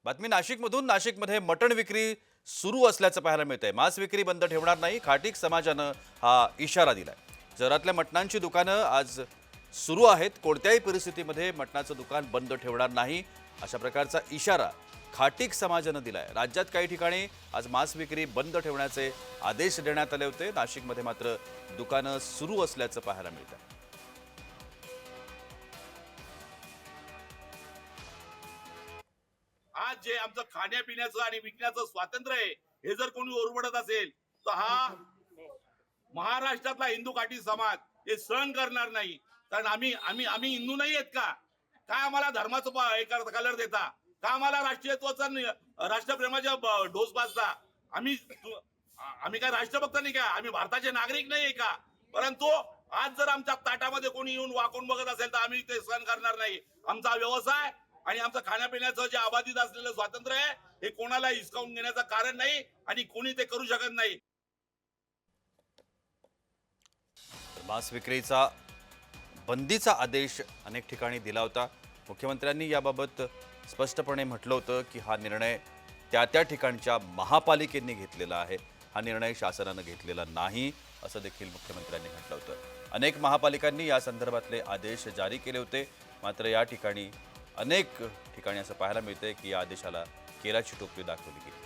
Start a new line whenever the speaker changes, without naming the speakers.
बातमी नाशिकमधून. नाशिकमध्ये मटण विक्री सुरू असल्याचं पाहायला मिळतंय. मांस विक्री बंद ठेवणार नाही, खाटीक समाजानं हा इशारा दिलाय. शहरातल्या मटणांची दुकानं आज सुरू आहेत. कोणत्याही परिस्थितीमध्ये मटणाचं दुकान बंद ठेवणार नाही, अशा प्रकारचा इशारा खाटीक समाजानं दिलाय. राज्यात काही ठिकाणी आज मांस विक्री बंद ठेवण्याचे आदेश देण्यात आले होते. नाशिकमध्ये मात्र दुकानं सुरू असल्याचं पाहायला मिळतंय.
आज जे आमचं खाण्यापिण्याचं आणि विकण्याचं स्वातंत्र्य आहे, हे जर कोणी ओरबडत असेल तर हा महाराष्ट्रातला हिंदू काठी समाज हे सहन करणार नाही. कारण आम्ही आम्ही आम्ही हिंदू नाही आहेत का? काय आम्हाला धर्माचं कलर देता का? आम्हाला राष्ट्रीयत्वाचा राष्ट्रप्रेमाच्या ढोस बाजता? आम्ही आम्ही काय राष्ट्रभक्त नाही का? आम्ही भारताचे नागरिक नाही आहे का? परंतु आज जर आमच्या ताटामध्ये कोणी येऊन वाकून बघत असेल तर आम्ही ते सहन करणार नाही. आमचा व्यवसाय आणि आमचं खाण्यापिण्याचं जे अबाधित असलेलं स्वातंत्र्य आहे हे कोणाला हिसकावून घेण्याचं कारण नाही आणि कोणी ते करू शकत नाही.
मांस विक्रीचा बंदीचा आदेश अनेक ठिकाणी दिला होता. मुख्यमंत्र्यांनी याबाबत स्पष्टपणे म्हटलं होतं की हा निर्णय त्या ठिकाणच्या महापालिकेने घेतलेला आहे, हा निर्णय शासनानं घेतलेला नाही, असं देखील मुख्यमंत्र्यांनी म्हटलं होतं. अनेक महापालिकांनी या संदर्भातले आदेश जारी केले होते. मात्र या ठिकाणी अनेक ठिकाणी असं पाहायला मिळतंय की या आदेशाला केराची टोपली दाखवली गेली.